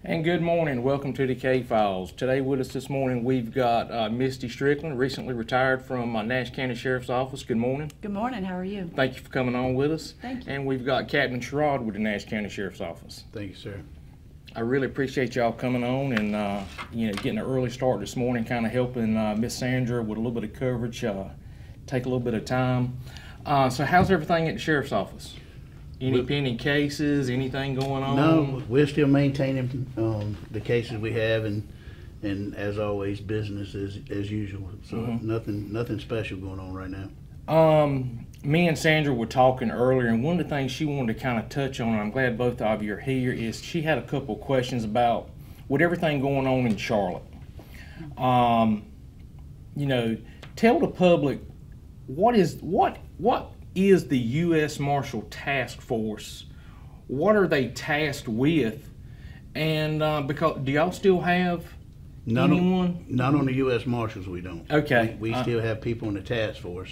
And good morning. Welcome to the K-Files. Today with us this morning we've got Miste Strickland, recently retired from Nash County Sheriff's Office. Good morning. Good morning. How are you? Thank you for coming on with us. Thank you. And we've got Captain Sherrod with the Nash County Sheriff's Office. Thank you, sir. I really appreciate y'all coming on and getting an early start this morning, kind of helping Miss Sandra with a little bit of coverage. Take a little bit of time. So how's everything at the Sheriff's Office? Any pending cases, anything going on? No, we're still maintaining the cases we have, and as always, business as usual. So nothing special going on right now. Me and Sandra were talking earlier, and one of the things she wanted to kind of touch on, and I'm glad both of you are here, is she had a couple of questions about with everything going on in Charlotte. Tell the public what is the U.S. Marshal Task Force? What are they tasked with? And because do y'all still have anyone? Not on the U.S. Marshals, we don't. Okay. We still have people in the task force,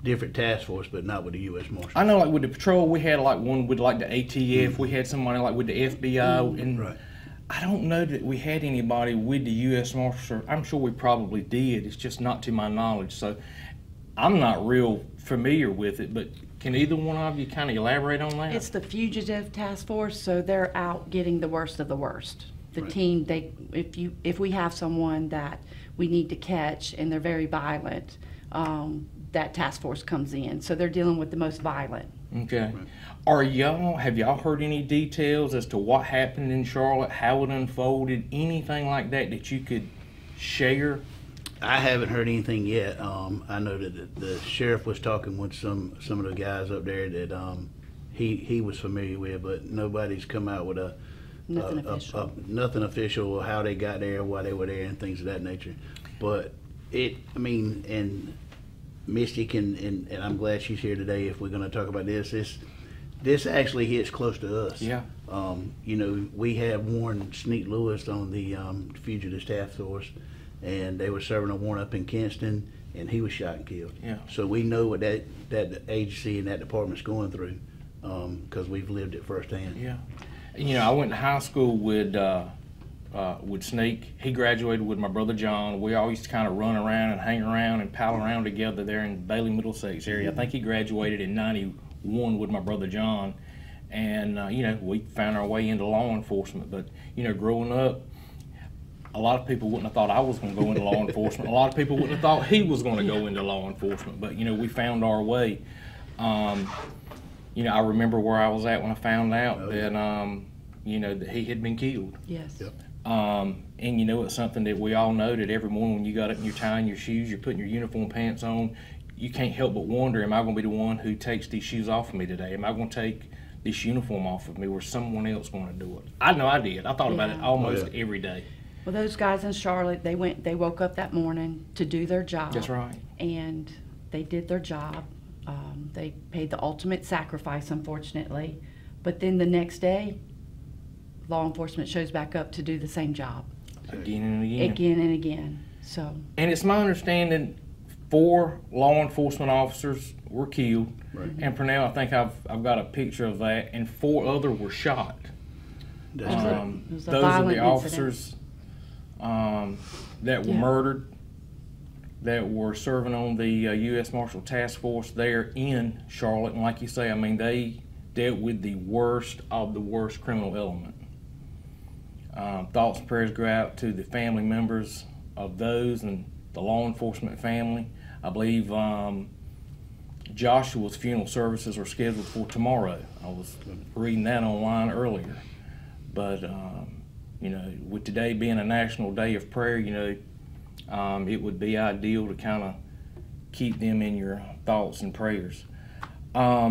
different task force, but not with the U.S. Marshals. I know, like with the patrol, we had like one with like the ATF. We had somebody like with the FBI, and right. I don't know that we had anybody with the U.S. Marshals. I'm sure we probably did. It's just not to my knowledge. So I'm not real familiar with it, but can either one of you kind of elaborate on that? It's the fugitive task force, so they're out getting the worst of the worst. The Right. team, if we have someone that we need to catch and they're very violent, that task force comes in. So they're dealing with the most violent. Okay. Right. Have y'all heard any details as to what happened in Charlotte, how it unfolded, anything like that you could share? I haven't heard anything yet. I know that the sheriff was talking with some of the guys up there that he was familiar with, but nobody's come out with nothing official or how they got there, why they were there, and things of that nature. But and Misty and I'm glad she's here today. If we're going to talk about this actually hits close to us. Yeah. We had Warren Sneak Lewis on the fugitive task force, and they were serving a warrant up in Kinston, and he was shot and killed. Yeah. So we know what that agency and that department's going through, because we've lived it firsthand. Yeah. I went to high school with Sneak. He graduated with my brother John. We all used to kind of run around and hang around and pal around together there in Bailey Middlesex area. I think he graduated in '91 with my brother John, and we found our way into law enforcement. But growing up, a lot of people wouldn't have thought I was going to go into law enforcement. A lot of people wouldn't have thought he was going to go into law enforcement. But we found our way. I remember where I was at when I found out that he had been killed. Yes. Yep. And it's something that we all know, that every morning when you got up and you're tying your shoes, you're putting your uniform pants on, you can't help but wonder, am I going to be the one who takes these shoes off of me today? Am I going to take this uniform off of me, or is someone else going to do it? I know I did. I thought about it almost every day. Well, those guys in Charlotte, they woke up that morning to do their job. That's right. And they did their job. They paid the ultimate sacrifice, unfortunately. But then the next day, law enforcement shows back up to do the same job. Again and again. Again and again. So. And it's my understanding 4 law enforcement officers were killed. Right. And for now, I think I've got a picture of that, and 4 other were shot. That's correct. It was a Those are violent the officers that were murdered, that were serving on the U.S. Marshal Task Force there in Charlotte. And like you say, they dealt with the worst of the worst criminal element. Thoughts and prayers go out to the family members of those and the law enforcement family. I believe Joshua's funeral services are scheduled for tomorrow. I was reading that online earlier. But with today being a national day of prayer, it would be ideal to kind of keep them in your thoughts and prayers. But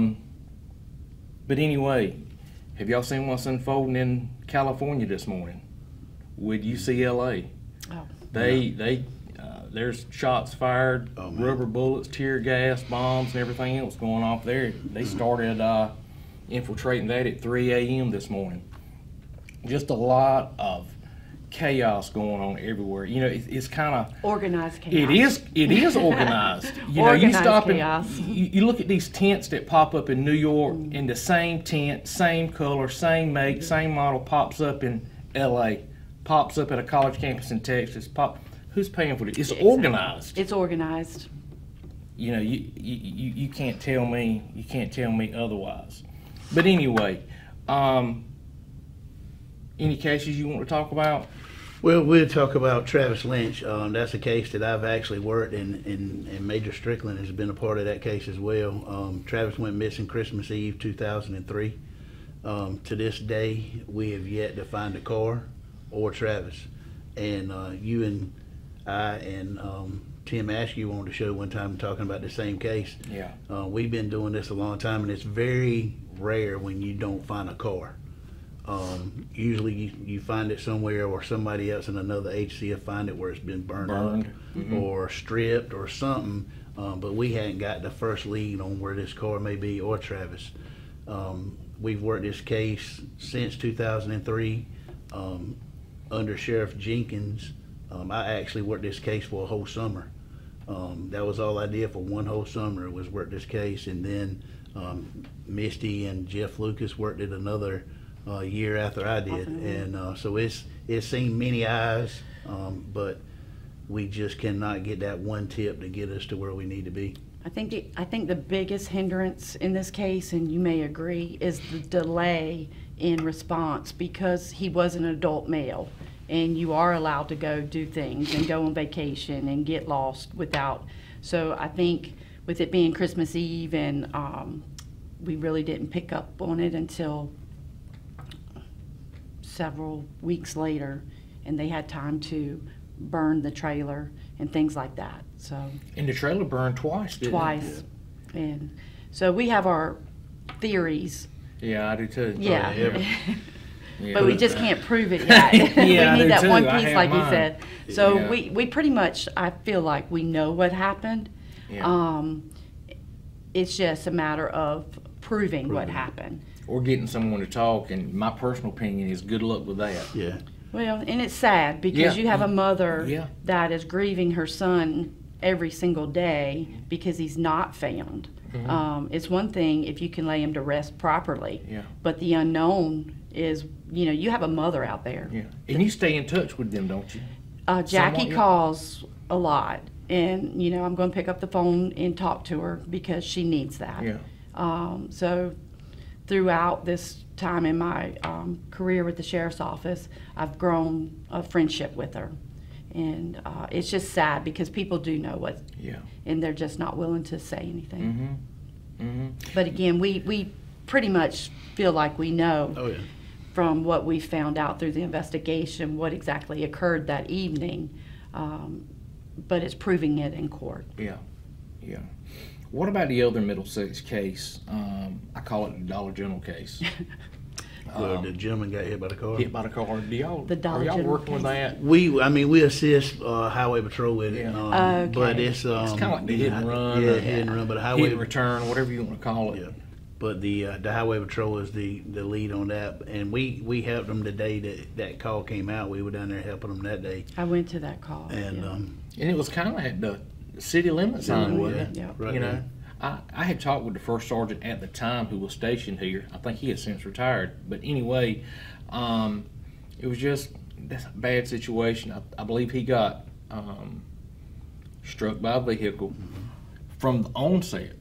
anyway, have y'all seen what's unfolding in California this morning with UCLA? Oh. There's shots fired, Oh, man. rubber bullets, tear gas, bombs, and everything else going off there. They started infiltrating that at 3 a.m. this morning. Just a lot of chaos going on everywhere. It's kind of Organized chaos. It is organized. You Organized stop chaos. and you look at these tents that pop up in New York, and the same tent, same color, same make, same model pops up in L.A. pops up at a college campus in Texas. Who's paying for it? It's Exactly. organized. It's organized. You know, you can't tell me otherwise. But anyway, any cases you want to talk about? Well, we'll talk about Travis Lynch. That's a case that I've actually worked in, and Major Strickland has been a part of that case as well. Travis went missing Christmas Eve 2003. To this day, we have yet to find a car or Travis. And you and I and Tim asked you on the show one time talking about the same case. Yeah. We've been doing this a long time, and it's very rare when you don't find a car. Usually you find it somewhere, or somebody else in another HCF find it where it's been burned up or stripped or something, but we hadn't got the first lead on where this car may be or Travis. We've worked this case since 2003 under Sheriff Jenkins. I actually worked this case for a whole summer. That was all I did for one whole summer, was work this case, and then Miste and Jeff Lucas worked it another year after I did, and so it's seen many eyes, but we just cannot get that one tip to get us to where we need to be. I think the biggest hindrance in this case, and you may agree, is the delay in response, because he was an adult male, and you are allowed to go do things and go on vacation and get lost without. So I think with it being Christmas Eve, and we really didn't pick up on it until several weeks later, and they had time to burn the trailer and things like that. So And the trailer burned twice, didn't twice, and so we have our theories. it? Yeah, I do too. Yeah, Yeah. but we just can't prove it yet. Yeah, I we do need that too. one I piece, have like you mine. said. So Yeah. we pretty much, I feel like we know what happened. Yeah. It's just a matter of proving what happened. Or getting someone to talk, and my personal opinion is good luck with that. Yeah. Well, and it's sad because Yeah. you have a mother Yeah. that is grieving her son every single day because he's not found. It's one thing if you can lay him to rest properly, Yeah. but the unknown is, you have a mother out there. Yeah. And you stay in touch with them, don't you? Jackie Somewhat, yeah. calls a lot, and I'm going to pick up the phone and talk to her because she needs that. Yeah. So throughout this time in my career with the sheriff's office, I've grown a friendship with her, and it's just sad because people do know what, Yeah. and they're just not willing to say anything. Mm-hmm. But again, we pretty much feel like we know. Oh yeah. From what we found out through the investigation, what exactly occurred that evening, but it's proving it in court. Yeah. Yeah. What about the other Middlesex case? I call it the Dollar General case. Well, the gentleman got hit by the car. Hit by the car. The Dollar Are y'all General working with case. that? We assist Highway Patrol with it, Yeah. but Okay. it's It's kind of like the hit and run. Yeah, or hit and run. But hit Highway and return, whatever you want to call it. Yeah, but the Highway Patrol is the lead on that, and we helped them the day that call came out. We were down there helping them that day, I went to that call. and yeah. And it was kind of at the city limit sign, wasn't it? Yeah. right You know, there. I had talked with the first sergeant at the time who was stationed here. I think he has since retired. But anyway, it was just that's a bad situation. I believe he got struck by a vehicle from the onset,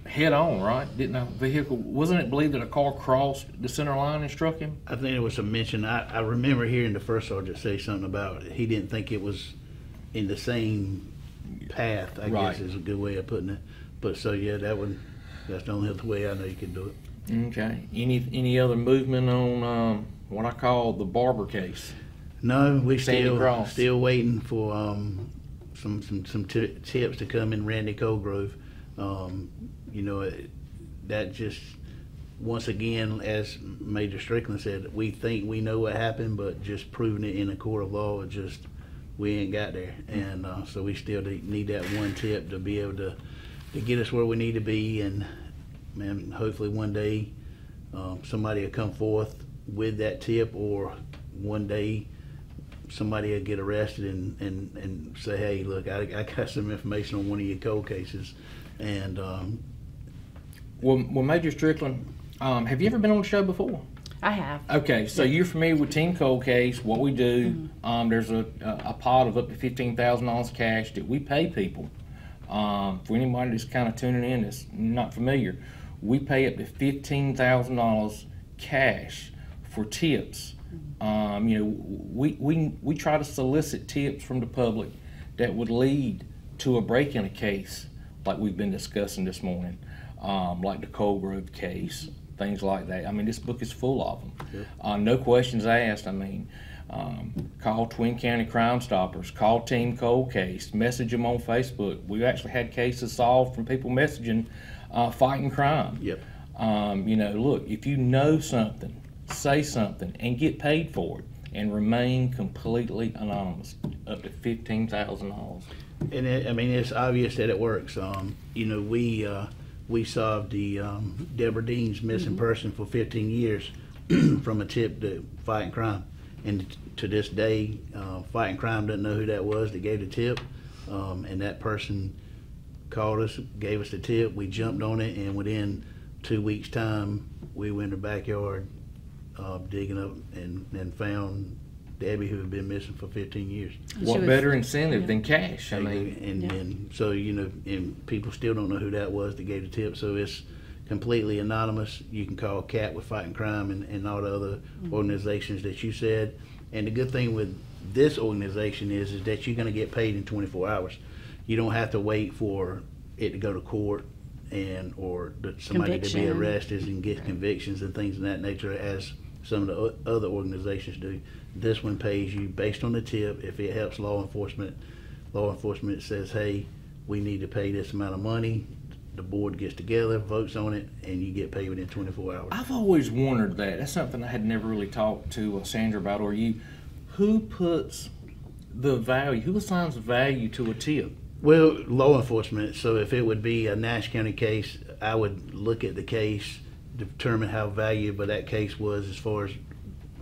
head on, right? Didn't a vehicle, wasn't it believed that a car crossed the center line and struck him? I think there was some mention. I remember hearing the first sergeant say something about it. He didn't think it was in the same path, I Right. guess is a good way of putting it. But so yeah, that's the only other way I know you can do it. Okay. Any other movement on what I call the Barber case? No, we Sandy Cross. still waiting for some tips to come in Randy Colgrove. That just once again, as Major Strickland said, we think we know what happened, but just proving it in a court of law, it just we ain't got there, and so we still need that one tip to be able to get us where we need to be, and man, hopefully one day somebody will come forth with that tip, or one day somebody will get arrested and say, hey, look, I got some information on one of your cold cases, and Well, Major Strickland, have you ever been on the show before? I have. Okay, so you're familiar with Team Cold Case, what we do. There's a pot of up to $15,000 cash that we pay people. For anybody that's kind of tuning in that's not familiar, we pay up to $15,000 cash for tips. You know, we try to solicit tips from the public that would lead to a break in a case like we've been discussing this morning, like the Cold Grove case, things like that. I mean, this book is full of them. Yep. No questions asked. I mean, call Twin County Crime Stoppers, call Team Cold Case, message them on Facebook. We've actually had cases solved from people messaging fighting crime. Yep. You know, look, if you know something, say something and get paid for it, and remain completely anonymous, up to $15,000. And I mean, it's obvious that it works. You know, we solved the Deborah Dean's missing person for 15 years from a tip to fighting crime, and to this day, fighting crime doesn't know who that was that gave the tip, and that person called us, gave us the tip. We jumped on it, and within 2 weeks' time, we went in the backyard digging up and found Debbie, who had been missing for 15 years. What better incentive than cash? I mean, and so, you know, and people still don't know who that was that gave the tip. So it's completely anonymous. You can call CAT with Fighting Crime and all the other organizations that you said. And the good thing with this organization is that you're going to get paid in 24 hours. You don't have to wait for it to go to court or somebody to be arrested and get convictions and things of that nature, as some of the other organizations do. This one pays you based on the tip. If it helps law enforcement says, hey, we need to pay this amount of money. The board gets together, votes on it, and you get paid within 24 hours. I've always wondered that. That's something I had never really talked to Sandra about, or you. Who puts the value, who assigns value to a tip? Well, law enforcement. So if it would be a Nash County case, I would look at the case, determine how valuable that case was as far as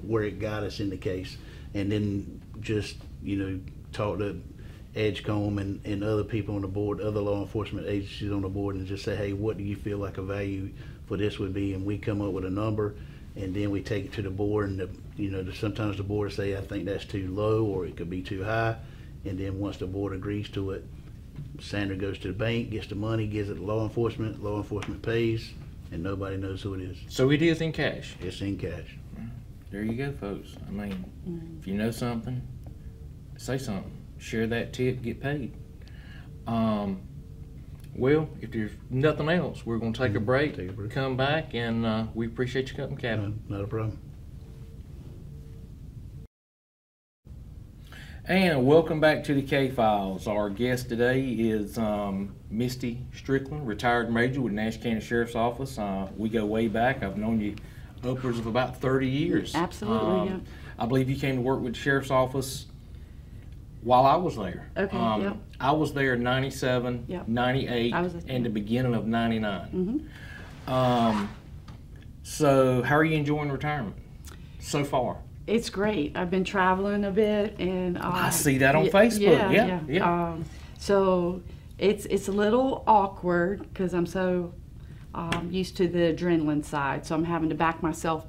where it got us in the case, and then just, you know, talk to Edgecombe and other people on the board, other law enforcement agencies on the board, and just say, hey, what do you feel like a value for this would be? And we come up with a number, and then we take it to the board, and sometimes the board will say, I think that's too low, or it could be too high. And then once the board agrees to it, Sandra goes to the bank, gets the money, gives it to law enforcement pays, and nobody knows who it is. So it is in cash? It's in cash. There you go, folks. I mean, if you know something, say something. Share that tip, get paid. Well, if there's nothing else, we're going to take a break, come back, and we appreciate you coming, Captain. Not a problem. And welcome back to the K-Files. Our guest today is Miste Strickland, retired major with Nash County Sheriff's Office. We go way back. I've known you upwards of about 30 years. Absolutely, yeah. I believe you came to work with the Sheriff's Office while I was there. Okay, yep. I was there in 97, Yep. 98, and the beginning of 99. So how are you enjoying retirement so far? It's great. I've been traveling a bit, and I see that on Facebook. Yeah. So it's a little awkward because I'm so used to the adrenaline side, so I'm having to back myself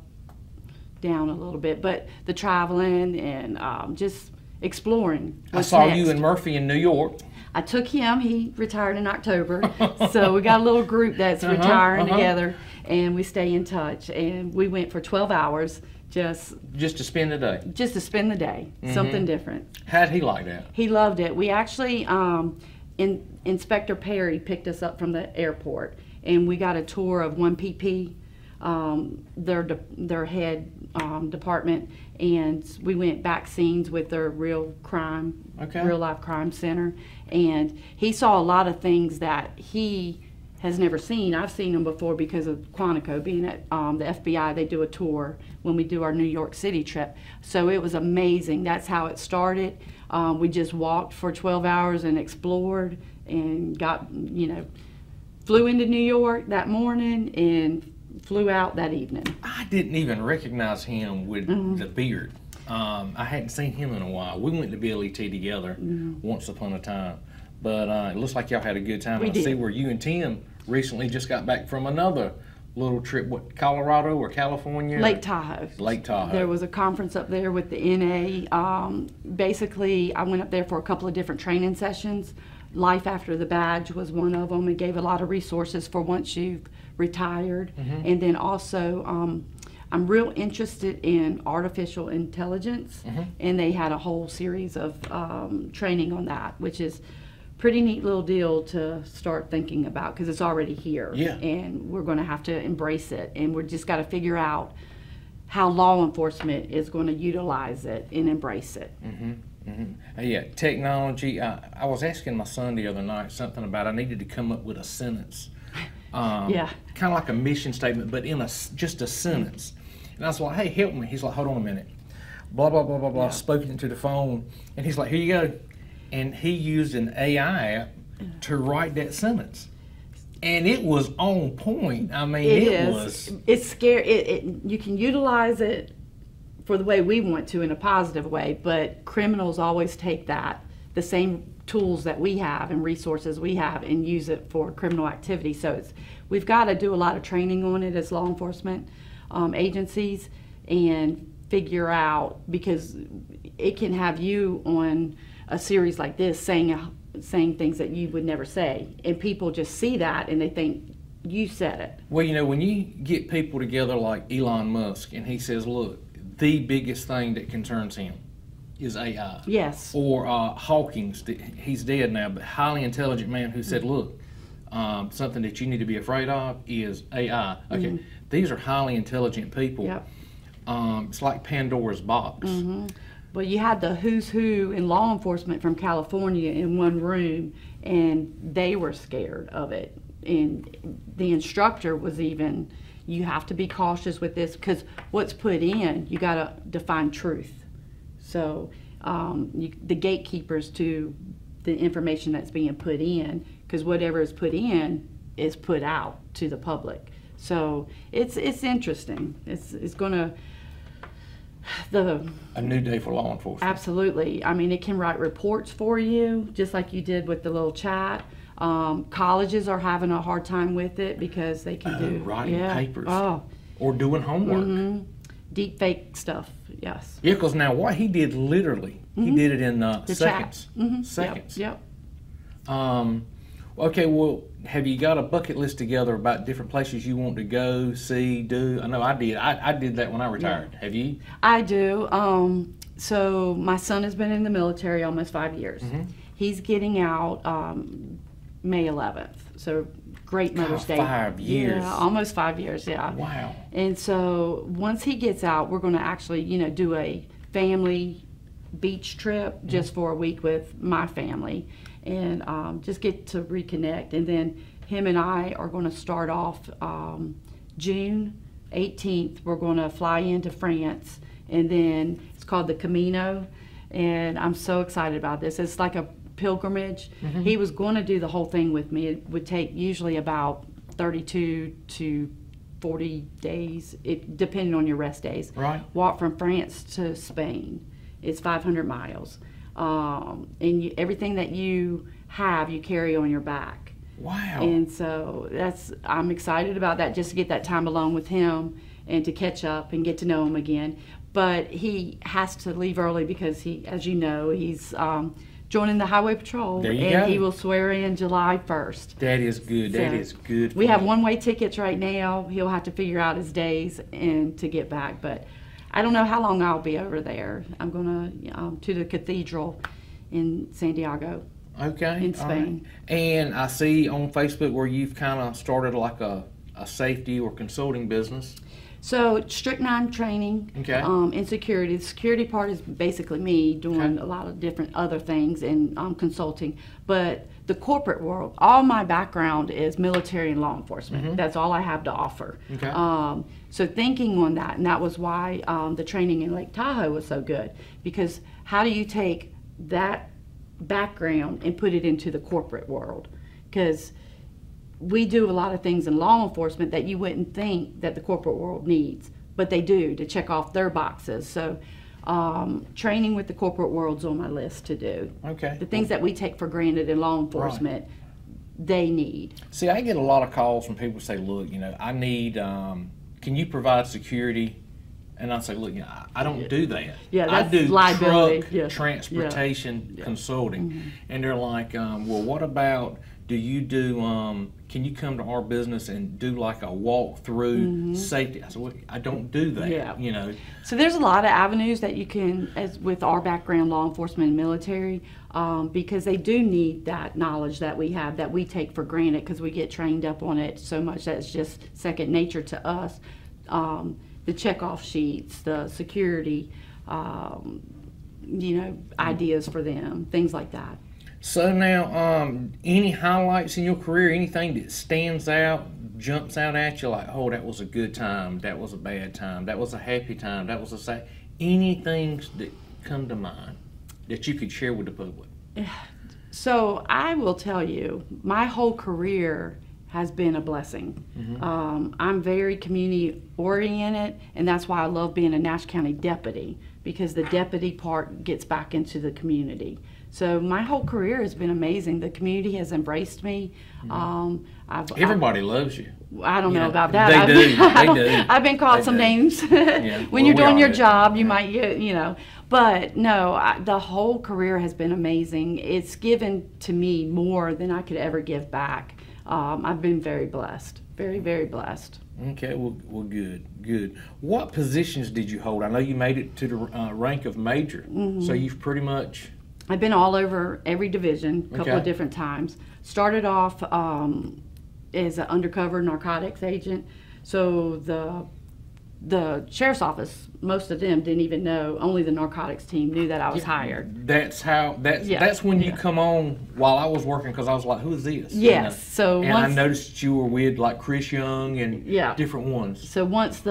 down a little bit. But the traveling and just exploring. I saw you and Murphy in New York. I took him. He retired in October, so we got a little group that's retiring together, and we stay in touch. And we went for 12 hours. Just to spend the day. Just to spend the day. Something different. How'd he like that? He loved it. We actually, Inspector Perry picked us up from the airport, and we got a tour of 1PP, their head department, and we went back scenes with their real life crime center, and he saw a lot of things that he has never seen. I've seen them before because of Quantico being at the FBI. They do a tour when we do our New York City trip. So it was amazing. That's how it started. We just walked for 12 hours and explored and flew into New York that morning and flew out that evening. I didn't even recognize him with the beard. I hadn't seen him in a while. We went to BLET together once upon a time. But it looks like y'all had a good time. I see where you and Tim recently just got back from another little trip, what, Colorado or California? Lake Tahoe. Lake Tahoe. There was a conference up there with the NA. Basically, I went up there for a couple of different training sessions. Life After the Badge was one of them. It gave a lot of resources for once you've retired. And then also, I'm real interested in artificial intelligence, and they had a whole series of training on that, which is pretty neat little deal to start thinking about because it's already here. Yeah. And we're going to have to embrace it, and we're just got to figure out how law enforcement is going to utilize it and embrace it. Yeah, technology. I was asking my son the other night something about I needed to come up with a sentence. Yeah. Kind of like a mission statement, but in just a sentence. And I was like, hey, help me. He's like, hold on a minute. Blah, blah, blah, blah, blah. Yeah. Spoke into the phone. And he's like, here you go. And he used an AI app to write that sentence. And it was on point. I mean, it was. It's scary. You can utilize it for the way we want to in a positive way, but criminals always take the same tools that we have and resources we have, and use it for criminal activity. So we've got to do a lot of training on it as law enforcement agencies and figure out, because it can have you on a series like this saying things that you would never say, and people just see that and they think you said it. Well, you know, when you get people together like Elon Musk and he says, look, the biggest thing that concerns him is AI. Yes. Or Hawkins, he's dead now, but highly intelligent man who said, look, something that you need to be afraid of is AI. Okay, these are highly intelligent people. Yep. It's like Pandora's box. Well, you had the who's who in law enforcement from California in one room, and they were scared of it. And the instructor was even, you have to be cautious with this, because what's put in, you got to define truth. So the gatekeepers to the information that's being put in, because whatever is put in is put out to the public. So it's interesting. It's going to A new day for law enforcement. Absolutely. I mean, it can write reports for you, just like you did with the little chat. Colleges are having a hard time with it because they can do writing papers. Oh. Or doing homework. Deep fake stuff, yes. Yeah, because now what he did literally, he did it in seconds. Seconds. Yep. Okay, well, have you got a bucket list together about different places you want to go, see, do? I know I did. I did that when I retired. Yeah. Have you? I do. So my son has been in the military almost 5 years. He's getting out May 11th. So great Mother's Day. 5 years. Yeah, almost 5 years, yeah. Wow. And so once he gets out, we're going to actually, do a family beach trip just for a week with my family, and just get to reconnect. And then him and I are going to start off June 18th. We're going to fly into France, and then it's called the Camino, and I'm so excited about this. It's like a pilgrimage. He was going to do the whole thing with me. It would take usually about 32 to 40 days, depending on your rest days. Right. Walk from France to Spain. It's 500 miles. And everything that you have, you carry on your back. Wow. And so I'm excited about that, just to get that time alone with him and to catch up and get to know him again. But he has to leave early because as you know, he's joining the Highway Patrol. There you and go. He will swear in July 1st. That is good. That is good. We have one-way tickets right now. He'll have to figure out his days and to get back. But I don't know how long I'll be over there. I'm going to the cathedral in Santiago. Okay. In Spain. Right. And I see on Facebook where you've kind of started like a safety or consulting business. So Strickland training, Okay. in security. The security part is basically me doing a lot of different other things and consulting. But the corporate world, all my background is military and law enforcement. That's all I have to offer. Okay. So thinking on that, and that was why the training in Lake Tahoe was so good, because how do you take that background and put it into the corporate world? Because we do a lot of things in law enforcement that you wouldn't think that the corporate world needs, but they do, to check off their boxes. So training with the corporate world's on my list to do. Okay. The things that we take for granted in law enforcement, they need. See, I get a lot of calls from people who say, look, I need, can you provide security? And I say, look, I don't do that. Yeah, that's I do liability. truck transportation consulting. And they're like, well, what about, do you do, can you come to our business and do like a walk-through safety? I said, well, I don't do that, So there's a lot of avenues that you can, as with our background, law enforcement and military, because they do need that knowledge that we have, that we take for granted because we get trained up on it so much that it's just second nature to us. The checkoff sheets, the security, ideas for them, things like that. So now, any highlights in your career, anything that stands out, jumps out at you like, oh, that was a good time, that was a bad time, that was a happy time, that was a sad, anything that come to mind that you could share with the public? So I will tell you, my whole career has been a blessing. I'm very community oriented, and that's why I love being a Nash County deputy, because the deputy part gets back into the community. So my whole career has been amazing. The community has embraced me. Everybody loves you. I don't know about that. They do. I've been called some names. When you're doing your job, you might get, But no, the whole career has been amazing. It's given to me more than I could ever give back. I've been very blessed, very, very blessed. Okay, well, good. What positions did you hold? I know you made it to the rank of major, so you've pretty much... I've been all over every division, a couple of different times. Started off as an undercover narcotics agent, so the sheriff's office, most of them didn't even know. Only the narcotics team knew that I was hired. That's when you come on. While I was working, because I was like, who is this? Yes. So and I noticed you were with like Chris Young and different ones. So once the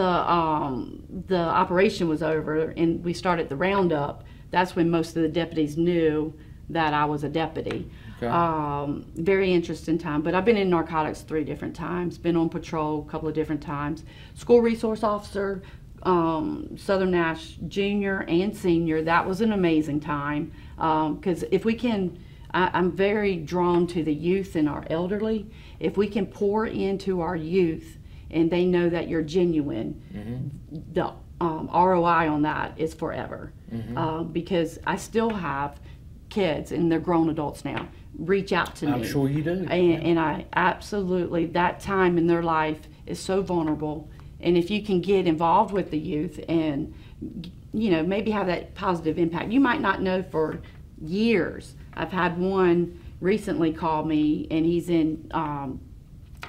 operation was over and we started the roundup, that's when most of the deputies knew that I was a deputy. Okay. Very interesting time. But I've been in narcotics 3 different times, been on patrol a couple of different times. School resource officer, Southern Nash junior and senior. That was an amazing time. Because if we can, I'm very drawn to the youth and our elderly. If we can pour into our youth and they know that you're genuine, the ROI on that is forever. Because I still have kids, and they're grown adults now, reach out to me. I'm sure you do. And I absolutely, that time in their life is so vulnerable. And if you can get involved with the youth and, maybe have that positive impact. You might not know for years. I've had one recently call me, and he's in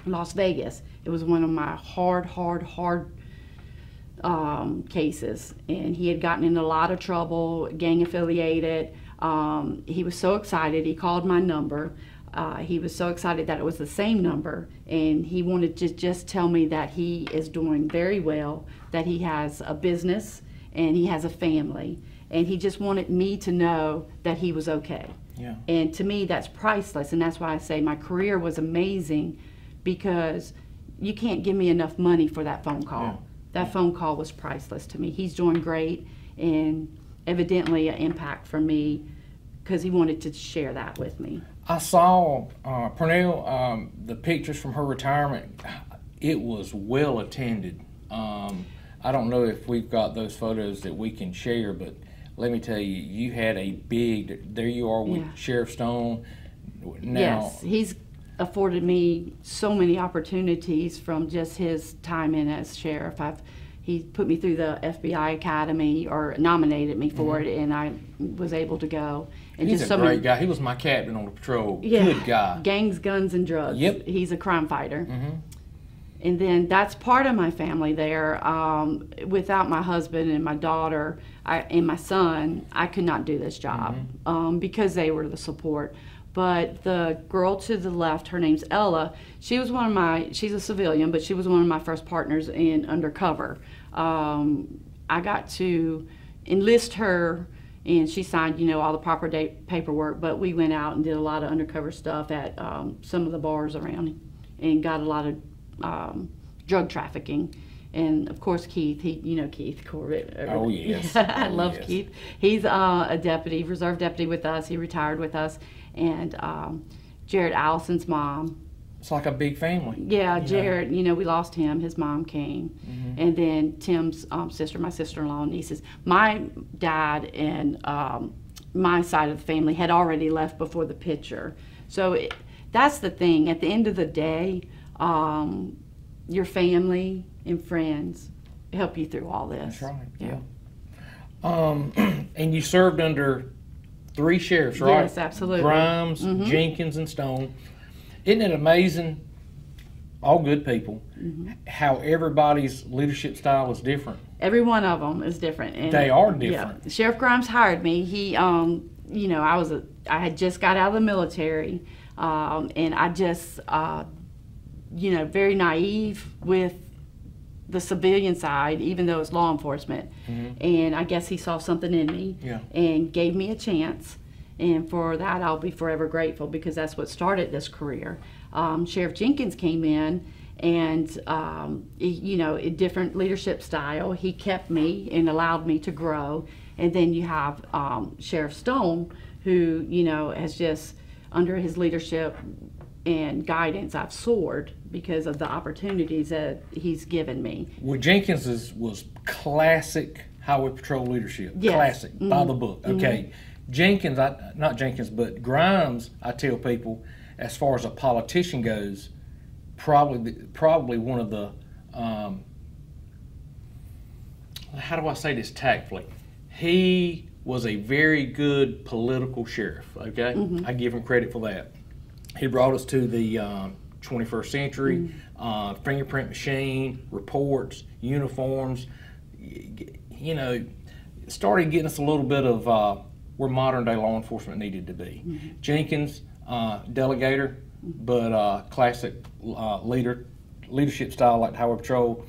Las Vegas. It was one of my hard cases, and he had gotten in a lot of trouble, gang affiliated. He was so excited. He called my number. He was so excited that it was the same number, and he wanted to just tell me that he is doing very well, that he has a business and he has a family, and he just wanted me to know that he was okay. And to me, that's priceless, and that's why I say my career was amazing, because you can't give me enough money for that phone call. That phone call was priceless to me. He's doing great, and evidently an impact for me, because he wanted to share that with me. I saw, Pernell, the pictures from her retirement. It was well attended. I don't know if we've got those photos that we can share, but let me tell you, you had a big, there you are with Sheriff Stone. Now, yes, he's afforded me so many opportunities from just his time in as sheriff. He put me through the FBI Academy, or nominated me for it, and I was able to go. And he's just a great guy. He was my captain on the patrol. Yeah, good guy. Gangs, guns, and drugs. Yep. He's a crime fighter. And then that's part of my family there. Without my husband and my daughter and my son, I could not do this job because they were the support. But the girl to the left, her name's Ella, she was she's a civilian, but she was one of my first partners in undercover. I got to enlist her, and she signed, all the proper paperwork, but we went out and did a lot of undercover stuff at some of the bars around, and got a lot of drug trafficking. And of course, Keith, Keith Corbett. Oh, yes. I love Keith. He's a deputy, reserve deputy with us. He retired with us. And Jared Allison's mom. It's like a big family. Yeah, you Jared, we lost him. His mom came. Mm-hmm. And then Tim's sister, my sister-in-law, and nieces. My dad and my side of the family had already left before the picture. So that's the thing. At the end of the day, your know, and friends help you through all this. That's right, yeah. And you served under 3 sheriffs, right? Yes, absolutely. Grimes, Jenkins, and Stone. Isn't it amazing, all good people, how everybody's leadership style is different? Every one of them is different. And, they are different. Yeah. Sheriff Grimes hired me. He, I had just got out of the military, and I just, very naive with the civilian side, even though it's law enforcement. And I guess he saw something in me and gave me a chance. And for that, I'll be forever grateful, because that's what started this career. Sheriff Jenkins came in, and a different leadership style. He kept me and allowed me to grow. And then you have Sheriff Stone, who has just, under his leadership and guidance, I've soared because of the opportunities that he's given me. Well, Jenkins was classic highway patrol leadership. Yes. Classic, by the book. Okay. Jenkins, not Jenkins, but Grimes, I tell people, as far as a politician goes, probably one of the, how do I say this tactfully? He was a very good political sheriff, okay? I give him credit for that. He brought us to the 21st century, fingerprint machine, reports, uniforms, started getting us a little bit of where modern day law enforcement needed to be. Jenkins, delegator, but classic leadership style like the Highway Patrol.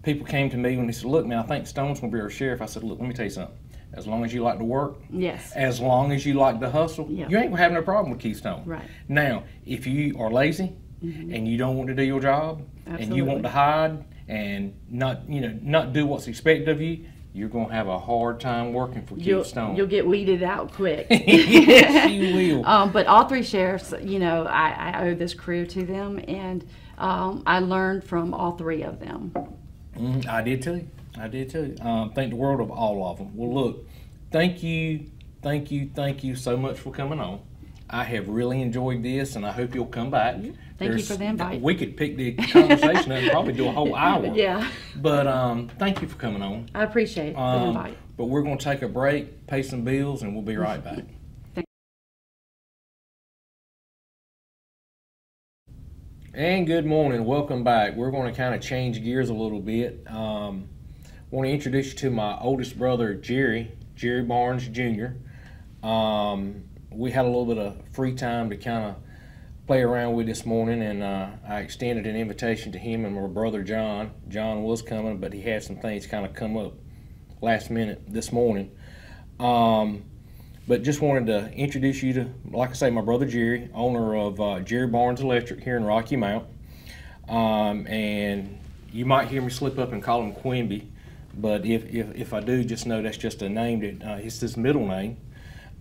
People came to me when they said, look, man, I think Stone's going to be our sheriff. I said, look, let me tell you something. As long as you like to work, as long as you like to hustle, you ain't going to have no problem with Keystone. Right. Now, if you are lazy and you don't want to do your job and you want to hide and not do what's expected of you, you're going to have a hard time working for Keystone. You'll get weeded out quick. Yes, you will. But all 3 sheriffs, I owe this career to them, and I learned from all 3 of them. I did too. Think the world of all of them. Well, look, thank you so much for coming on. I have really enjoyed this, and I hope you'll come back. Thank you for the invite. We could pick the conversation up and probably do a whole hour. Yeah. But thank you for coming on. I appreciate the invite. But we're going to take a break, pay some bills, and we'll be right back. And good morning, welcome back. We're going to kind of change gears a little bit. Want to introduce you to my oldest brother, Jerry Barnes Jr. We had a little bit of free time to kind of play around with this morning, and I extended an invitation to him and my brother John. John was coming, but he had some things kind of come up last minute this morning. But just wanted to introduce you to, like I say, my brother Jerry, owner of Jerry Barnes Electric here in Rocky Mount. And you might hear me slip up and call him Quimby, but if I do, just know that's just a name that it's his middle name.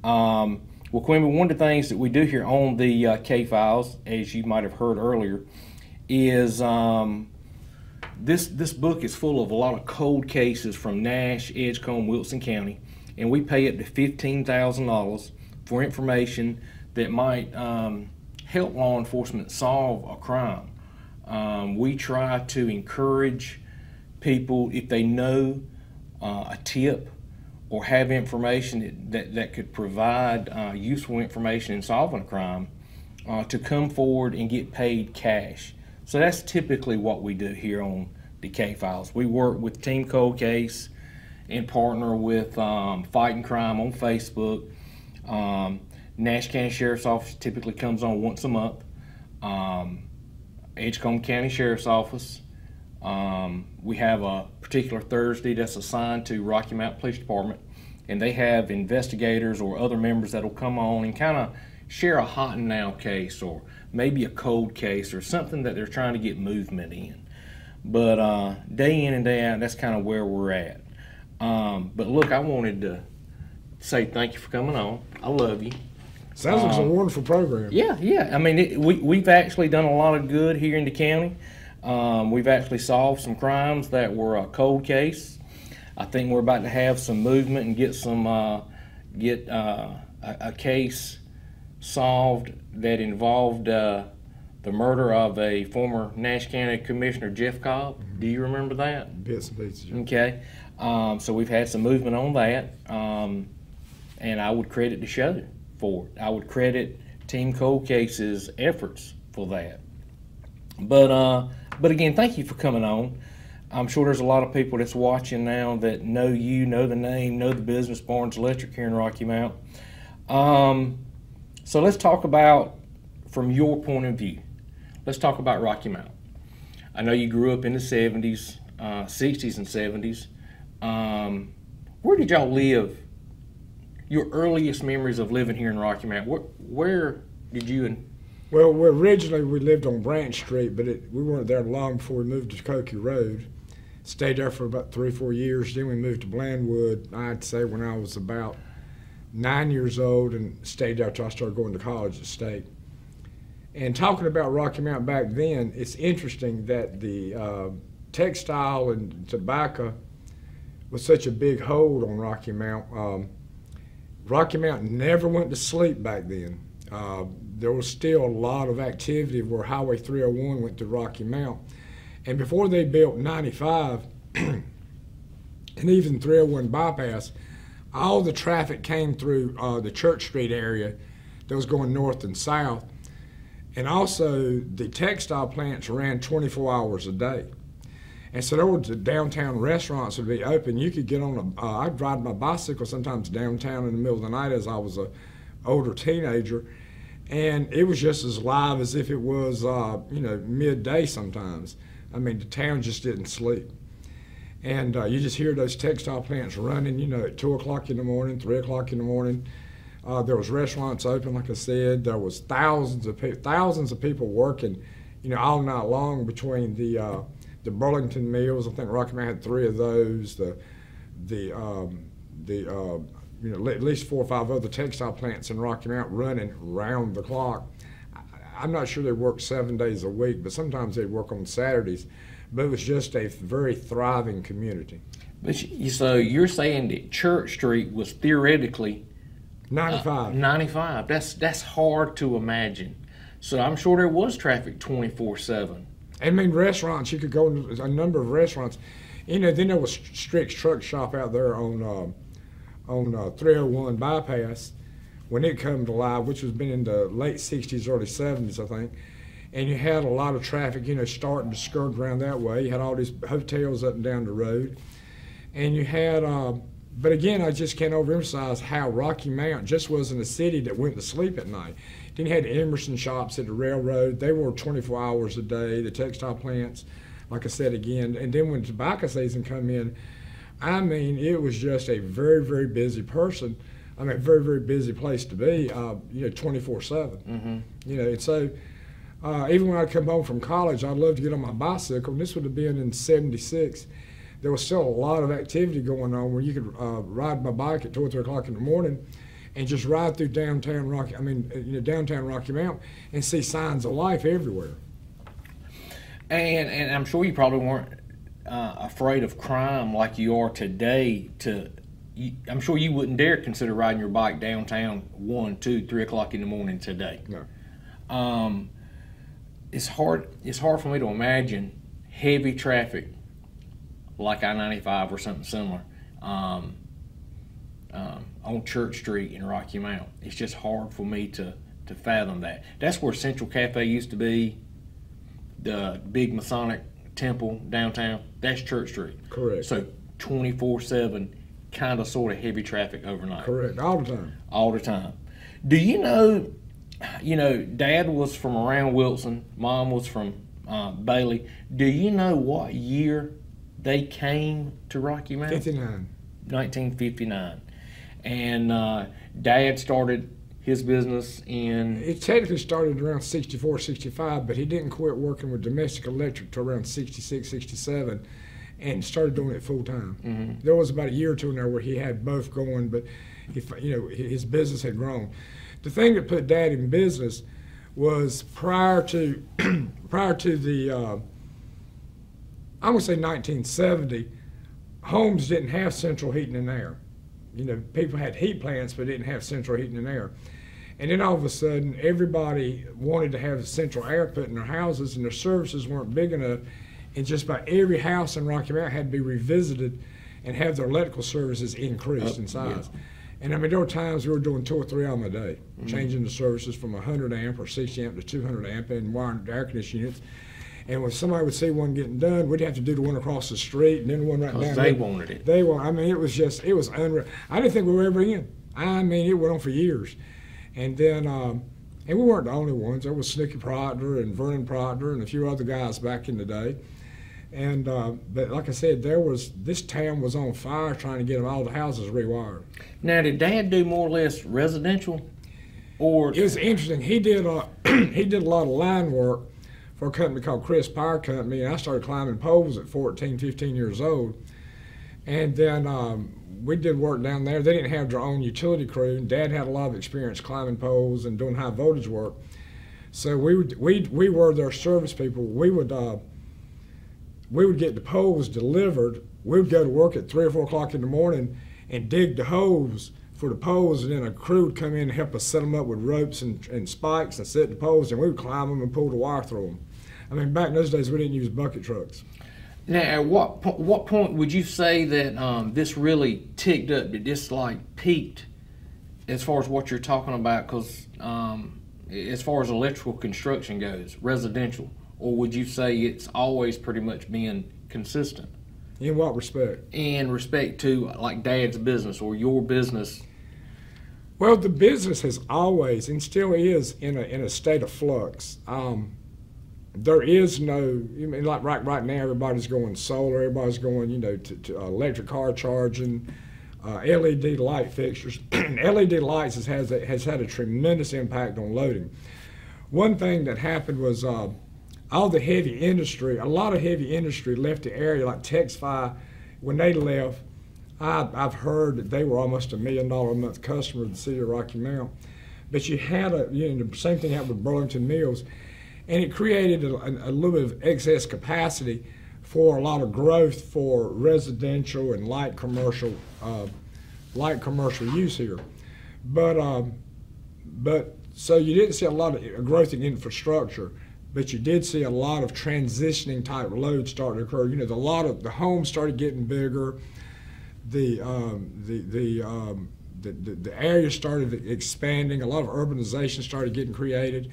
Well, Quimby, one of the things that we do here on the K-Files, as you might have heard earlier, is this book is full of a lot of cold cases from Nash, Edgecombe, Wilson County. And we pay up to $15,000 for information that might help law enforcement solve a crime. We try to encourage people, if they know a tip or have information that could provide useful information in solving a crime, to come forward and get paid cash. So that's typically what we do here on the K-Files. We work with Team Cold Case and partner with Fighting Crime on Facebook. Nash County Sheriff's Office typically comes on once a month. Edgecombe County Sheriff's Office. We have a particular Thursday that's assigned to Rocky Mount Police Department, and they have investigators or other members that'll come on and kind of share a hot and now case, or maybe a cold case, or something that they're trying to get movement in. But day in and day out, that's kind of where we're at. But look, I wanted to say thank you for coming on. I love you. Sounds like it's a wonderful program. Yeah, yeah. I mean, we've actually done a lot of good here in the county. We've actually solved some crimes that were a cold case. I think we're about to have some movement and get a case solved that involved the murder of a former Nash County Commissioner, Jeff Cobb. Mm-hmm. Do you remember that? Bits and pieces. Yeah. Okay. So we've had some movement on that, and I would credit the show for it. I would credit Team Cold Case's efforts for that. But again, thank you for coming on. I'm sure there's a lot of people that's watching now that know you, know the name, know the business, Barnes Electric here in Rocky Mount. So let's talk about, from your point of view, let's talk about Rocky Mount. I know you grew up in the 70s, 60s and 70s. Where did y'all live? Your earliest memories of living here in Rocky Mount, where did you and... Well, originally we lived on Branch Street, but we weren't there long before we moved to Cokie Road. Stayed there for about 3 or 4 years. Then we moved to Blandwood, I'd say when I was about 9 years old, and stayed there till I started going to college at State. And talking about Rocky Mount back then, it's interesting that the textile and tobacco was such a big hold on Rocky Mount. Rocky Mount never went to sleep back then. There was still a lot of activity where Highway 301 went to Rocky Mount. And before they built 95 and even 301 bypass, all the traffic came through the Church Street area that was going north and south. And also the textile plants ran 24 hours a day. And so there were the downtown restaurants would be open. You could get on I'd ride my bicycle sometimes downtown in the middle of the night as I was an older teenager. And it was just as live as if it was, midday sometimes. I mean, the town just didn't sleep. And you just hear those textile plants running, at 2 o'clock in the morning, 3 o'clock in the morning. There was restaurants open, like I said. There was thousands of people working, all night long between the Burlington mills. I think Rocky Mount had 3 of those. At least 4 or 5 other textile plants in Rocky Mount running round the clock. I'm not sure they worked 7 days a week, but sometimes they'd work on Saturdays. But it was just a very thriving community. But so you're saying that Church Street was theoretically 95. 95. That's hard to imagine. So I'm sure there was traffic 24/7. I mean, restaurants, you could go to a number of restaurants. Then there was Strick's Truck Shop out there on 301 bypass when it came to live, which was been in the late 60s, early 70s, I think. And you had a lot of traffic, starting to skirt around that way. You had all these hotels up and down the road. And you had, but again, I just can't overemphasize how Rocky Mount just wasn't a city that went to sleep at night. Then you had the Emerson shops at the railroad. They were 24 hours a day, the textile plants, like I said again. And then when tobacco season come in, I mean, it was just a very, very busy very, very busy place to be, 24/7. Mm-hmm. And so even when I'd come home from college, I'd love to get on my bicycle, and this would have been in '76. There was still a lot of activity going on where you could ride my bike at 2 or 3 o'clock in the morning and just ride through downtown Rocky Mount and see signs of life everywhere. And I'm sure you probably weren't afraid of crime like you are today. I'm sure you wouldn't dare consider riding your bike downtown 1, 2, 3 o'clock in the morning today. No. It's hard for me to imagine heavy traffic like I-95 or something similar on Church Street in Rocky Mount. It's just hard for me to fathom that. That's where Central Cafe used to be, the big Masonic temple downtown. That's Church Street. Correct. So 24/7, kind of sort of heavy traffic overnight. Correct. All the time. All the time. Do you know, Dad was from around Wilson, Mom was from Bailey. Do you know what year they came to Rocky Mount? 59. 1959. And Dad started his business in... It technically started around 64, 65, but he didn't quit working with Domestic Electric till around 66, 67, and started doing it full time. Mm-hmm. There was about a year or two in there where he had both going, but his business had grown. the thing that put Dad in business was prior to the I would say 1970, homes didn't have central heating and air. You know, people had heat plants but didn't have central heating and air. And then all of a sudden, everybody wanted to have central air put in their houses, and their services weren't big enough. And just about every house in Rocky Mount had to be revisited and have their electrical services increased in size. Yeah. And I mean, there were times we were doing 2 or 3 of them a day, changing the services from 100 amp or 60 amp to 200 amp and wiring the air conditioning units. And when somebody would see one getting done, we'd have to do the one across the street and then the one right down. They wanted it. They wanted. I mean, it was unreal. I didn't think we were ever in. I mean, it went on for years. And then, and we weren't the only ones. There was Snooky Proctor and Vernon Proctor and a few other guys back in the day. And but like I said, this town was on fire trying to get all the houses rewired. Now, did Dad do more or less residential, or it was interesting? He did he did a lot of line work for a company called Chris Power Company, and I started climbing poles at 14, 15 years old. And then we did work down there. They didn't have their own utility crew, and Dad had a lot of experience climbing poles and doing high voltage work. So we were their service people. We would get the poles delivered. We would go to work at 3 or 4 o'clock in the morning and dig the holes for the poles, and then a crew would come in and help us set them up with ropes and spikes and set the poles, and we would climb them and pull the wire through them. I mean, back in those days, we didn't use bucket trucks. Now, at what point would you say that this really ticked up, that this like peaked as far as what you're talking about? Because as far as electrical construction goes, residential, or would you say it's always pretty much been consistent? In what respect? In respect to like Dad's business or your business. Well, the business has always and still is in a state of flux. There is no, I mean, like right now, everybody's going solar, everybody's going, you know, to electric car charging, LED light fixtures. LED lights has had a tremendous impact on loading. One thing that happened was all the heavy industry, a lot of heavy industry left the area, like Texfi. When they left, I've heard that they were almost $1 million a month customer of the city of Rocky Mount. But you had the same thing happened with Burlington Mills. And it created a little bit of excess capacity for a lot of growth for residential and light commercial use here. But so you didn't see a lot of growth in infrastructure, but you did see a lot of transitioning type loads starting to occur. You know, the homes started getting bigger, the area started expanding, a lot of urbanization started getting created.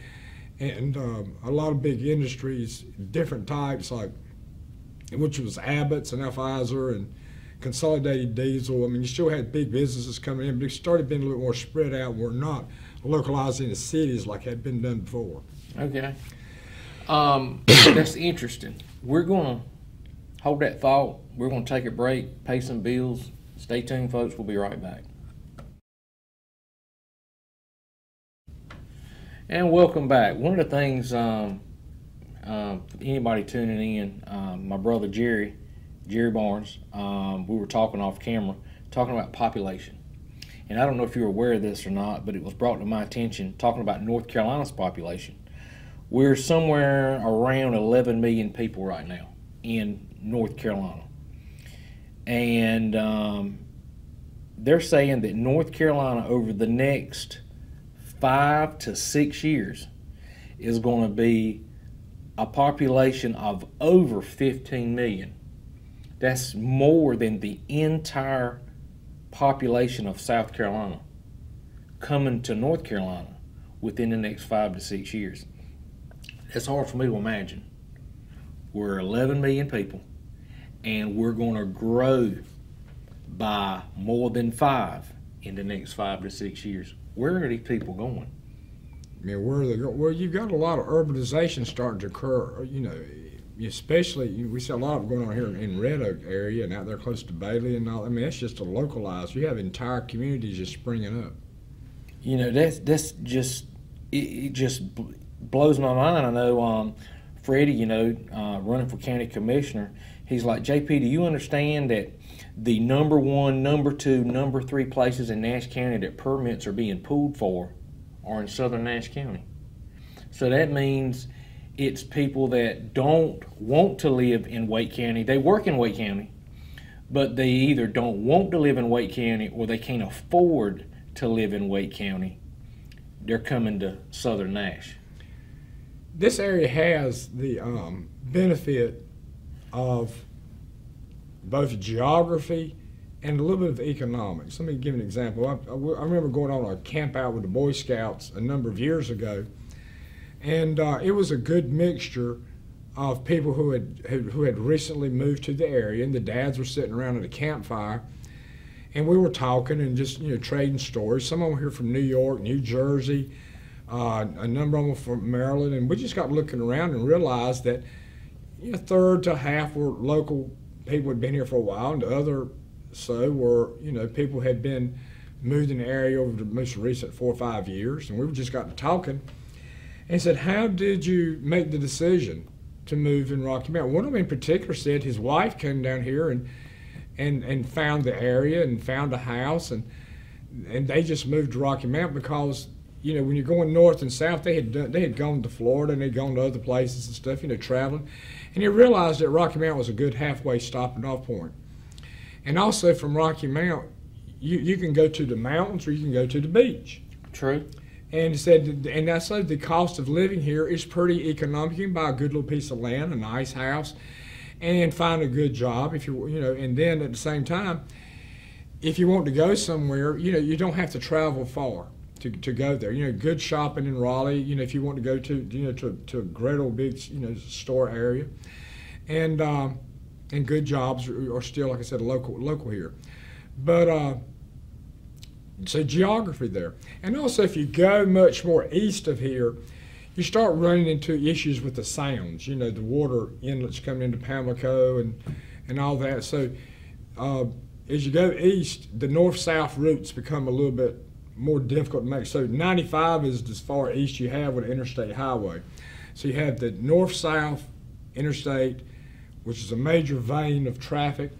And a lot of big industries, different types, like which was Abbott's and Pfizer and Consolidated Diesel. I mean, you still had big businesses coming in, but it started being a little more spread out. We're not localized in the cities like had been done before. Okay, that's interesting. We're gonna hold that thought. We're gonna take a break, pay some bills. Stay tuned, folks. We'll be right back. And welcome back. One of the things, anybody tuning in, my brother Jerry Barnes, we were talking off camera, talking about population. And I don't know if you're aware of this or not, but it was brought to my attention, talking about North Carolina's population. We're somewhere around 11 million people right now in North Carolina. And they're saying that North Carolina over the next 5 to 6 years is going to be a population of over 15 million. That's more than the entire population of South Carolina coming to North Carolina within the next 5 to 6 years. That's hard for me to imagine. We're 11 million people, and we're going to grow by more than 5 in the next 5 to 6 years. Where are these people going? I mean, where are they going? Well, you've got a lot of urbanization starting to occur. You know, especially we see a lot of it going on here in Red Oak area and out there close to Bailey and all. I mean, that's just a localized. You have entire communities just springing up. You know, that's just it just blows my mind. I know Freddie, you know, running for county commissioner. He's like, JP, do you understand that the number 1, number 2, number 3 places in Nash County that permits are being pulled for are in southern Nash County. So that means it's people that don't want to live in Wake County. They work in Wake County, but they either don't want to live in Wake County or they can't afford to live in Wake County. They're coming to southern Nash. This area has the benefit of both geography and a little bit of economics. Let me give an example. I remember going on a camp out with the Boy Scouts a number of years ago, and it was a good mixture of people who had recently moved to the area, and the dads were sitting around at a campfire, and we were talking and just trading stories. Some of them were here from New York, New Jersey, a number of them from Maryland, and we just got looking around and realized that a third to half were local people who had been here for a while, and the other so were people had been moved in the area over the most recent 4 or 5 years, and we just got to talking and said, how did you make the decision to move in Rocky Mount? One of them in particular said his wife came down here and found the area and found a house, and they just moved to Rocky Mount because when you're going north and south, they had gone to Florida and they'd gone to other places and stuff, traveling, and you realized that Rocky Mount was a good halfway stopping off point. And also from Rocky Mount, you can go to the mountains or you can go to the beach. True. And he said, and I said the cost of living here is pretty economic. You can buy a good little piece of land, a nice house, and find a good job if and then at the same time, if you want to go somewhere, you don't have to travel far to go there. Good shopping in Raleigh, if you want to go to a great old big, store area, and good jobs are still, like I said, local here. But so geography there. And also if you go much more east of here, you start running into issues with the sounds, the water inlets coming into Pamlico and all that. So as you go east, the north-south routes become a little bit more difficult to make. So 95 is as far east you have with an interstate highway. So you have the north-south interstate, which is a major vein of traffic.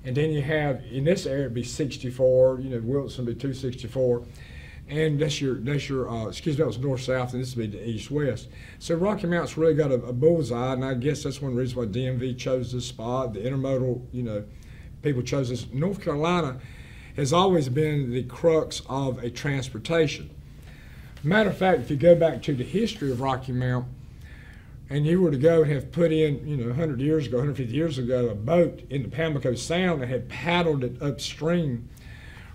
And then you have, in this area, it'd be 64, Wilson would be 264. And that's your excuse me, that was north-south, and this would be the east-west. So Rocky Mount's really got a bullseye, and I guess that's one reason why DMV chose this spot. The intermodal, people chose this. North Carolina has always been the crux of a transportation. Matter of fact, if you go back to the history of Rocky Mount, and you were to go and have put in, 100 years ago, 150 years ago, a boat in the Pamlico Sound and had paddled it upstream,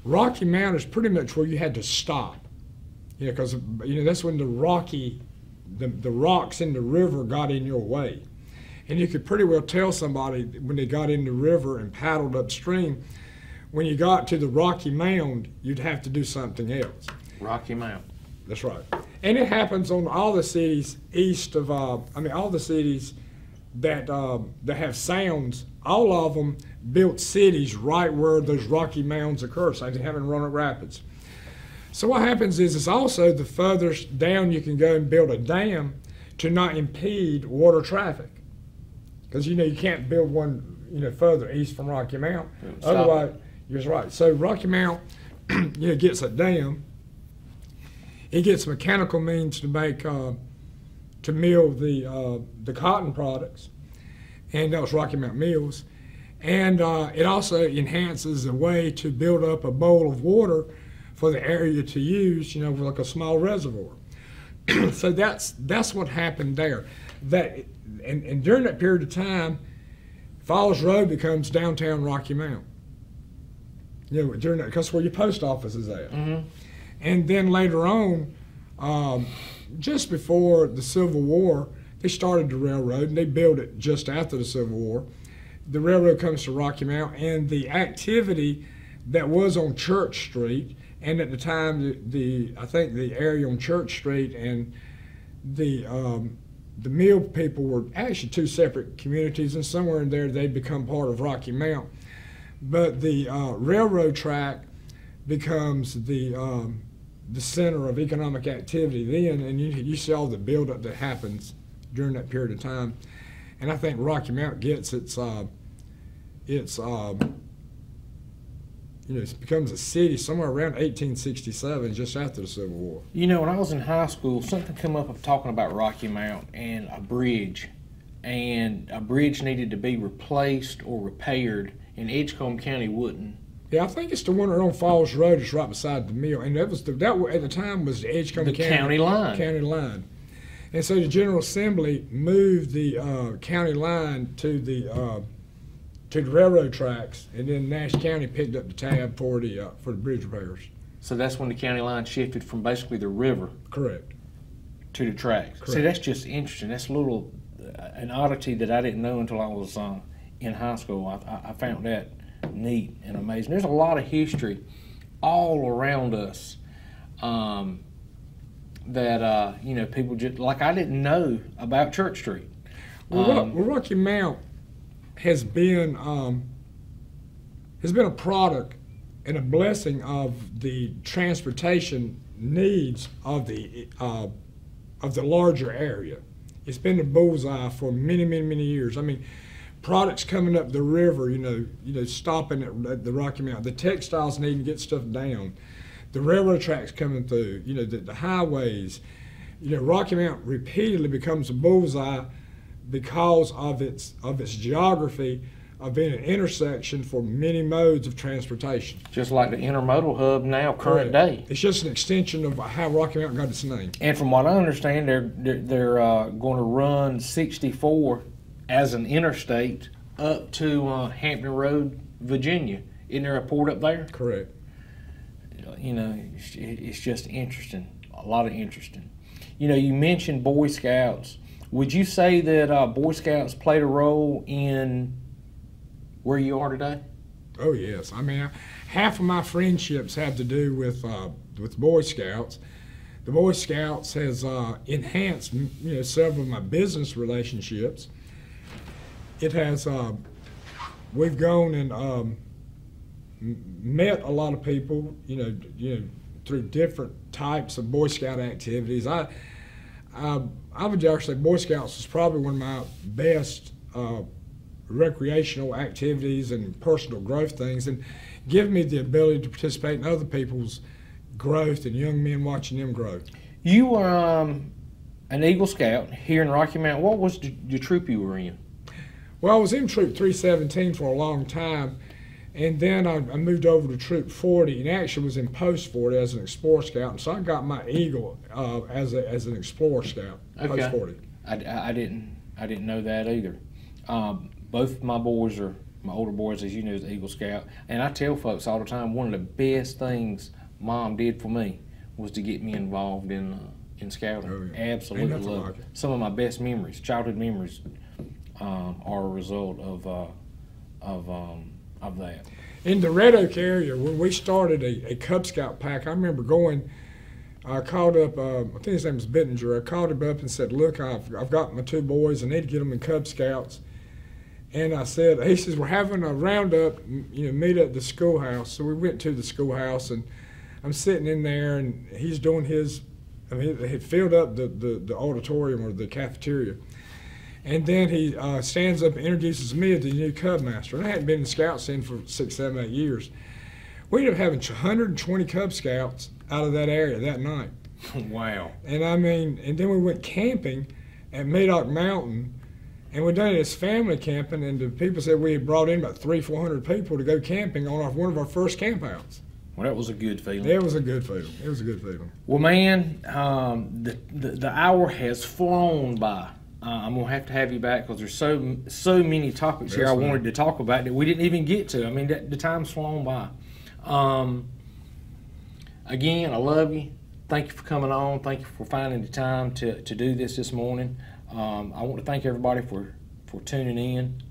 Rocky Mount is pretty much where you had to stop. Because, that's when the rocks in the river got in your way. And you could pretty well tell somebody when they got in the river and paddled upstream, when you got to the Rocky Mound, you'd have to do something else. Rocky Mount. That's right. And it happens on all the cities east of, all the cities that have sounds, all of them built cities right where those Rocky Mounds occur. So they have in Roanoke Rapids. So what happens is it's also the furthest down you can go and build a dam to not impede water traffic. Because, you can't build one, further east from Rocky Mount. Otherwise, you're right. So Rocky Mount, gets a dam. It gets mechanical means to make, to mill the cotton products, and that was Rocky Mount Mills. And it also enhances a way to build up a bowl of water for the area to use, like a small reservoir. So that's what happened there. And during that period of time, Falls Road becomes downtown Rocky Mount. During that, because that's where your post office is at. Mm-hmm. And then later on, just before the Civil War, they started the railroad, and they built it just after the Civil War. The railroad comes to Rocky Mount, and the activity that was on Church Street, and at the time, I think the area on Church Street and the mill people were actually two separate communities, and somewhere in there they become part of Rocky Mount. But the railroad track becomes the center of economic activity then, and you see all the buildup that happens during that period of time. And I think Rocky Mount gets its it becomes a city somewhere around 1867, just after the Civil War. You know, when I was in high school, something come up of talking about Rocky Mount and a bridge needed to be replaced or repaired, and Edgecombe County wouldn't. Yeah, I think it's the one on Falls Road. It's right beside the mill, and that at the time was the Edgecombe County line. County line, and so the General Assembly moved the county line to the railroad tracks, and then Nash County picked up the tab for the bridge repairs. So that's when the county line shifted from basically the river. Correct. To the tracks. Correct. See, that's just interesting. That's a little an oddity that I didn't know until I was in high school. I found that neat and amazing. There's a lot of history all around us that people just like I didn't know about Church Street. Well, Rocky Mount has been a product and a blessing of the transportation needs of the larger area. It's been the bullseye for many, many, many years. I mean, products coming up the river, stopping at the Rocky Mount, the textiles needing to get stuff down, the railroad tracks coming through, the highways. Rocky Mount repeatedly becomes a bullseye because of its geography of being an intersection for many modes of transportation. Just like the intermodal hub now, current day. It's just an extension of how Rocky Mount got its name. And from what I understand, they're going to run 64 as an interstate up to Hampton Road, Virginia. Isn't there a port up there? Correct. It's just interesting. A lot of interesting. You mentioned Boy Scouts. Would you say that Boy Scouts played a role in where you are today? Oh yes. I mean, half of my friendships have to do with Boy Scouts. The Boy Scouts has enhanced several of my business relationships. It has. We've gone and met a lot of people. Through different types of Boy Scout activities. I would dare say Boy Scouts is probably one of my best recreational activities and personal growth things, and give me the ability to participate in other people's growth and young men watching them grow. You were an Eagle Scout here in Rocky Mount. What was the troop you were in? Well, I was in Troop 317 for a long time, and then I moved over to Troop 40, and actually was in Post 40 as an Explorer Scout, and so I got my Eagle as an Explorer Scout, okay. Post 40. I didn't know that either. Both my boys are, my older boys, as you know, is Eagle Scout. And I tell folks all the time, one of the best things Mom did for me was to get me involved in scouting. Oh, yeah. Absolutely love it. Some of my best memories, childhood memories, are a result of that. In the Red Oak area, when we started a Cub Scout pack, I remember going, I called up, I think his name was Bittinger, I called him up and said, look, I've got my two boys, I need to get them in Cub Scouts. And I said, he says, we're having a roundup, meet at the schoolhouse. So we went to the schoolhouse, and I'm sitting in there, and he's doing his, he had filled up the auditorium or the cafeteria. And then he stands up and introduces me as the new Cub Master. And I hadn't been in Scout scene for 6, 7, 8 years. We ended up having 120 Cub Scouts out of that area that night. Wow. And I mean, and then we went camping at Madoc Mountain, and we done this family camping, and the people said we had brought in about 300-400 people to go camping on one of our first campouts. Well, that was a good feeling. It was a good feeling. It was a good feeling. Well, man, the hour has flown by. I'm gonna have to have you back because there's so many topics here I wanted to talk about that we didn't even get to. I mean, the time's flown by. Again, I love you. Thank you for coming on. Thank you for finding the time to do this morning. I want to thank everybody for tuning in.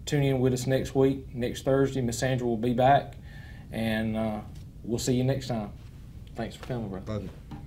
Tune in with us next week, next Thursday. Miss Sandra will be back, and we'll see you next time. Thanks for coming, brother. Thank you.